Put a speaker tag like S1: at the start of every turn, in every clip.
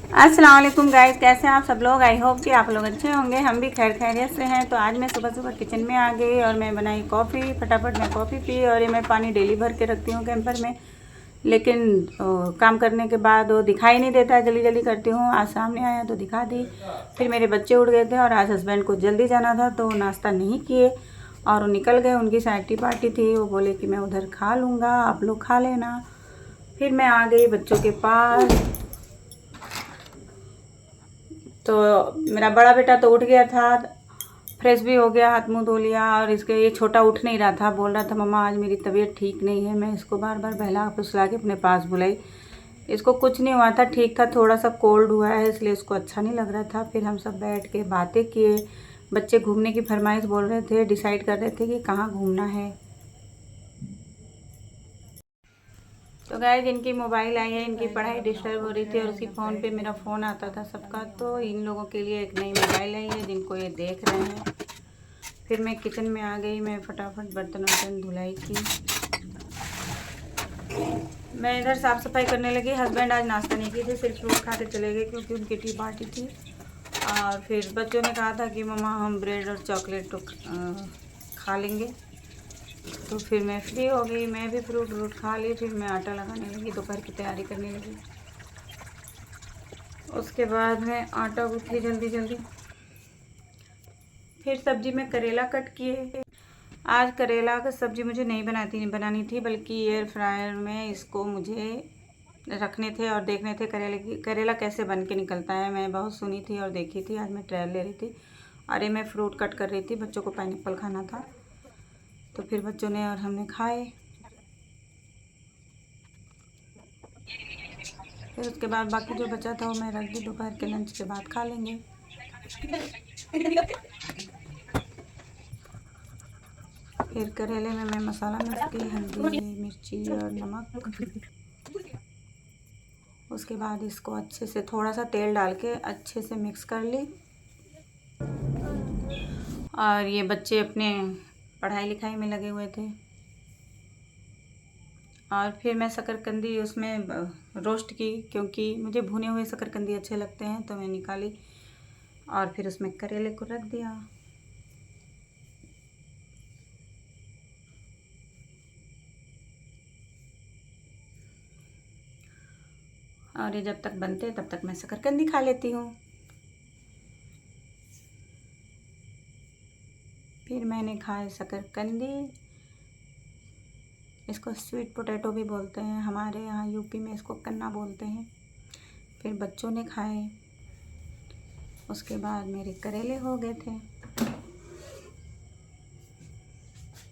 S1: अस्सलाम वालेकुम गाइस, कैसे हैं आप सब लोग। आई होप कि आप लोग अच्छे होंगे। हम भी खैर खैरियत से हैं। तो आज मैं सुबह सुबह किचन में आ गई और मैं बनाई कॉफ़ी। फटाफट मैं कॉफ़ी पी और ये मैं पानी डेली भर के रखती हूँ कैंपर में, लेकिन काम करने के बाद वो दिखाई नहीं देता है। जल्दी जल्दी करती हूँ, आज सामने आया तो दिखा दी। फिर मेरे बच्चे उठ गए थे और आज हस्बैंड को जल्दी जाना था तो नाश्ता नहीं किए और वो निकल गए। उनकी साइटी पार्टी थी, वो बोले कि मैं उधर खा लूँगा, आप लोग खा लेना। फिर मैं आ गई बच्चों के पास। तो मेरा बड़ा बेटा तो उठ गया था, फ्रेश भी हो गया, हाथ मुंह धो लिया। और इसके ये छोटा उठ नहीं रहा था, बोल रहा था मम्मा आज मेरी तबीयत ठीक नहीं है। मैं इसको बार बार बहला फुसला के अपने पास बुलाई। इसको कुछ नहीं हुआ था, ठीक था, थोड़ा सा कोल्ड हुआ है इसलिए इसको अच्छा नहीं लग रहा था। फिर हम सब बैठ के बातें किए। बच्चे घूमने की फरमाइश बोल रहे थे, डिसाइड कर रहे थे कि कहाँ घूमना है। तो गाइस, इनकी मोबाइल आई है, इनकी पढ़ाई डिस्टर्ब हो रही थी और उसी फ़ोन पे मेरा फ़ोन आता था सबका। तो इन लोगों के लिए एक नई मोबाइल आई है जिनको ये देख रहे हैं। फिर मैं किचन में आ गई, मैं फटाफट बर्तन वर्तन धुलाई की। मैं इधर साफ़ सफाई करने लगी। हस्बैंड आज नाश्ता नहीं किए थे, सिर्फ फ्रूट खा के चले गए क्योंकि उनकी टी पार्टी थी। और फिर बच्चों ने कहा था कि मम्मा हम ब्रेड और चॉकलेट तो खा लेंगे। तो फिर मैं फ्री हो गई, मैं भी फ्रूट व्रूट खा ली। फिर मैं आटा लगाने लगी, दोपहर की तैयारी करने लगी। उसके बाद मैं आटा गूँथी जल्दी जल्दी। फिर सब्जी में करेला कट किए। आज करेला का सब्ज़ी मुझे नहीं बनानी थी, बल्कि एयर फ्रायर में इसको मुझे रखने थे और देखने थे करेला कैसे बन के निकलता है। मैं बहुत सुनी थी और देखी थी, आज मैं ट्रायल ले रही थी। अरे मैं फ्रूट कट कर रही थी, बच्चों को पाइनएप्पल खाना था तो फिर बच्चों ने और हमने खाए। फिर उसके बाद बाकी जो बचा था वो मैं रख दी, दोपहर के लंच के बाद खा लेंगे। फिर करेले में मैं मसाला मिक्स की, हल्दी मिर्ची और नमक। उसके बाद इसको अच्छे से थोड़ा सा तेल डाल के अच्छे से मिक्स कर ली। और ये बच्चे अपने पढ़ाई लिखाई में लगे हुए थे। और फिर मैं शकरकंदी उसमें रोस्ट की, क्योंकि मुझे भुने हुए शकरकंदी अच्छे लगते हैं, तो मैं निकाली और फिर उसमें करेले को रख दिया। और ये जब तक बनते तब तक मैं शकरकंदी खा लेती हूँ। फिर मैंने खाए शकरकंदी। इसको स्वीट पोटैटो भी बोलते हैं, हमारे यहाँ यूपी में इसको कन्ना बोलते हैं। फिर बच्चों ने खाए। उसके बाद मेरे करेले हो गए थे,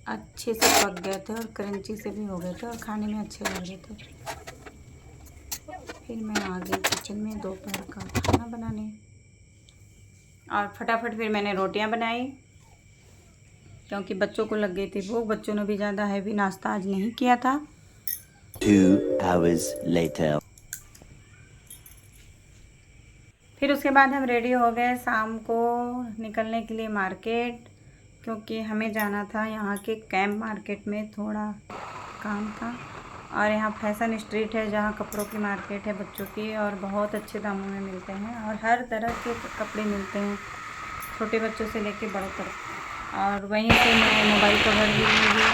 S1: अच्छे से पक गए थे और क्रंची से भी हो गए थे और खाने में अच्छे लग रहे थे। फिर मैं आ गई किचन में दोपहर का खाना बनाने और फटाफट फिर मैंने रोटियां बनाई, क्योंकि बच्चों को लग गई थी भूख। बच्चों ने भी ज़्यादा हैवी नाश्ता आज नहीं किया था।
S2: 2 hours later.
S1: फिर उसके बाद हम रेडी हो गए शाम को निकलने के लिए मार्केट, क्योंकि हमें जाना था यहाँ के कैंप मार्केट में, थोड़ा काम था। और यहाँ फैशन स्ट्रीट है जहाँ कपड़ों की मार्केट है बच्चों की, और बहुत अच्छे दामों में मिलते हैं और हर तरह के कपड़े मिलते हैं, छोटे बच्चों से लेके बड़ों तक। और वहीं से मैं मोबाइल कवर भी लूँगी।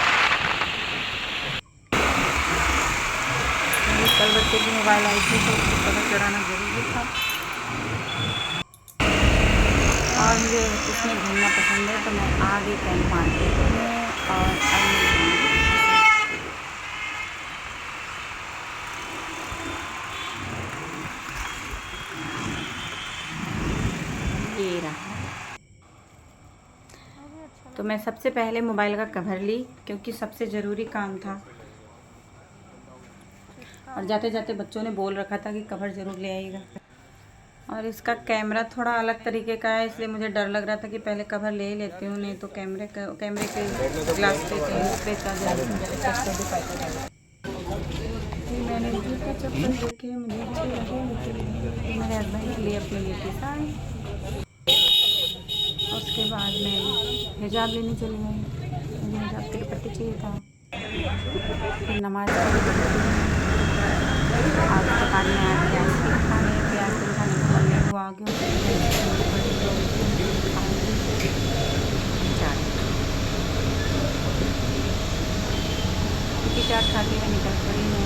S1: कल बच्चे की मोबाइल आई थी तो उसको कवर चढ़ाना ज़रूरी था। और मुझे इसमें घूमना पसंद है, तो मैं आ गई कैंप मार्केट में। और ये रहा। तो मैं सबसे पहले मोबाइल का कवर ली, क्योंकि सबसे ज़रूरी काम था। और जाते जाते बच्चों ने बोल रखा था कि कवर ज़रूर ले आइएगा। और इसका कैमरा थोड़ा अलग तरीके का है, इसलिए मुझे डर लग रहा था कि पहले कवर ले ही लेती हूँ, नहीं तो कैमरे के ग्लास पे कहीं स्क्रैच आ जाए। फिर मैंने जूता चप्पल देखे, मुझे अच्छे लगे, लेकिन मेरे हस्बैंड के लिए अपने लिए टी शर्ट। उसके बाद मैं हिजाब लेने चली गई, मुझे हिजाब के दुपट्टे चाहिए था। फिर नमाज पढ़ी, आज दुकान में आया आइसक्रीम खाने, फिर आइसक्रीम खाने वो आ गया चाट खाती हुई निकल पड़ी मैं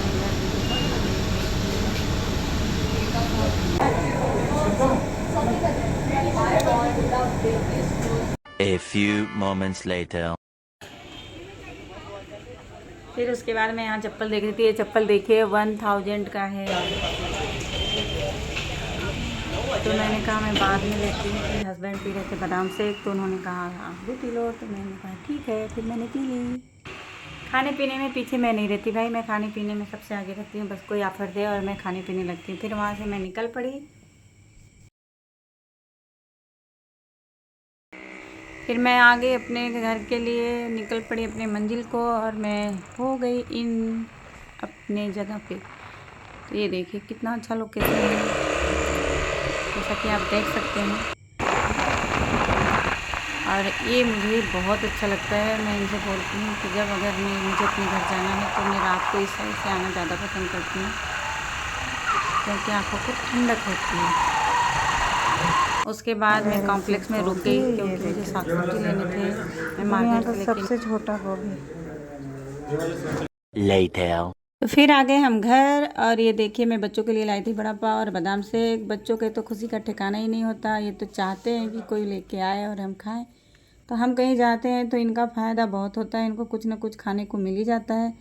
S2: A few moments later.
S1: फिर उसके बाद मैं यहाँ चप्पल देख रही थी। ये चप्पल देखिए 1000 का है। तो मैंने कहा मैं बाद में लेती हूँ। फिर हस्बैंड पी रहे थे बादाम शेक, तो उन्होंने कहा आप भी पी लो, तो मैंने कहा ठीक है। फिर मैंने पी ली। खाने पीने में पीछे मैं नहीं रहती भाई, मैं खाने पीने में सबसे आगे रहती हूँ। बस कोई ऑफर दे और मैं खाने पीने लगती हूँ। फिर वहाँ से मैं निकल पड़ी। फिर मैं आ गई अपने घर के लिए, निकल पड़ी अपने मंजिल को, और मैं हो गई इन अपने जगह पे। तो ये देखिए कितना अच्छा लोकेशन है, जैसा कि आप देख सकते हैं। और ये मुझे बहुत अच्छा लगता है। मैं इनसे बोलती हूँ कि जब अगर मुझे अपने घर जाना है तो मैं रात को इस साइड से आना ज़्यादा पसंद करती हूँ, क्योंकि आँखों को ठंडक होती है। उसके बाद मैं कॉम्प्लेक्स में रुक गई, क्योंकि मुझे साग सब्जी लेने थे। मैं मार्केट से सबसे छोटा गोभी।
S2: Later.
S1: तो फिर आ गए हम घर, और ये देखिए मैं बच्चों के लिए लाई थी बड़ा पाव और बादाम शेक। बच्चों के तो खुशी का ठिकाना ही नहीं होता। ये तो चाहते हैं कि कोई लेके आए और हम खाएं। तो हम कहीं जाते हैं तो इनका फ़ायदा बहुत होता है, इनको कुछ ना कुछ खाने को मिल ही जाता है।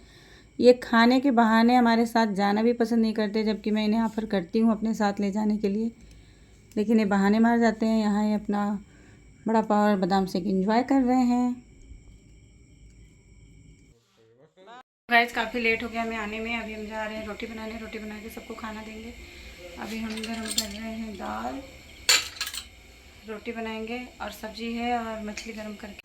S1: ये खाने के बहाने हमारे साथ जाना भी पसंद नहीं करते, जबकि मैं इन्हें ऑफ़र करती हूँ अपने साथ ले जाने के लिए, लेकिन ये बहाने मार जाते हैं। यहाँ ये अपना बड़ा पाव और बादाम शेक एंजॉय कर रहे हैं। गाइस काफ़ी लेट हो गया हमें आने में। अभी हम जा रहे हैं रोटी बनाने। रोटी बना के सबको खाना देंगे। अभी हम गरम कर रहे हैं दाल, रोटी बनाएंगे और सब्जी है और मछली गरम करके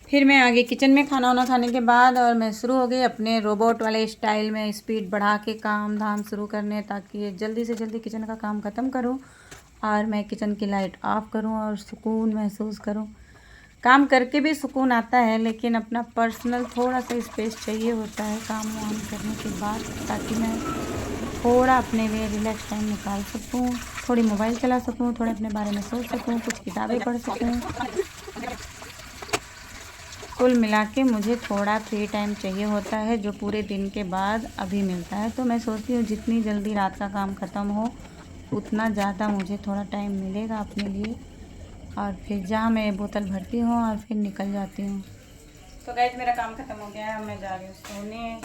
S1: फिर मैं आ गई किचन में खाना वाना खाने के बाद, और मैं शुरू हो गई अपने रोबोट वाले स्टाइल में स्पीड बढ़ा के काम धाम शुरू करने, ताकि ये जल्दी से जल्दी किचन का काम ख़त्म करूँ और मैं किचन की लाइट ऑफ करूँ और सुकून महसूस करूँ। काम करके भी सुकून आता है, लेकिन अपना पर्सनल थोड़ा सा स्पेस चाहिए होता है काम वाम करने के बाद, ताकि मैं थोड़ा अपने लिए रिलैक्स टाइम निकाल सकूँ, थोड़ी मोबाइल चला सकूँ, थोड़ा अपने बारे में सोच सकूँ, कुछ किताबें पढ़ सकूँ। कुल मिला के मुझे थोड़ा फ्री टाइम चाहिए होता है, जो पूरे दिन के बाद अभी मिलता है। तो मैं सोचती हूँ जितनी जल्दी रात का काम ख़त्म हो उतना ज़्यादा मुझे थोड़ा टाइम मिलेगा अपने लिए, और फिर जहाँ मैं बोतल भरती हूँ और फिर निकल जाती हूँ। तो गाइस मेरा काम ख़त्म हो गया है, मैं जा रही हूँ सोने।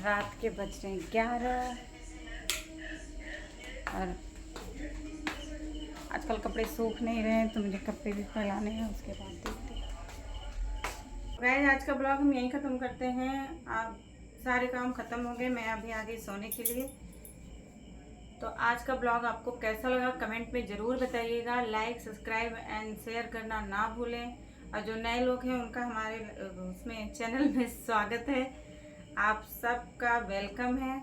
S1: रात के बज रहे 11, और आजकल कपड़े सूख नहीं रहे हैं, तो मुझे कपड़े भी फैलाने हैं। उसके बाद देखते हैं। गाइस आज का ब्लॉग हम यहीं ख़त्म करते हैं। आप सारे काम ख़त्म हो गए, मैं अभी आ गई सोने के लिए। तो आज का ब्लॉग आपको कैसा लगा कमेंट में ज़रूर बताइएगा। लाइक सब्सक्राइब एंड शेयर करना ना भूलें, और जो नए लोग हैं उनका हमारे उसमें चैनल में स्वागत है। आप सबका वेलकम है,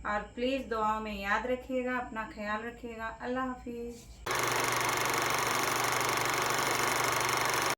S1: और प्लीज़ दुआओं में याद रखिएगा। अपना ख्याल रखिएगा। अल्लाह हाफिज़।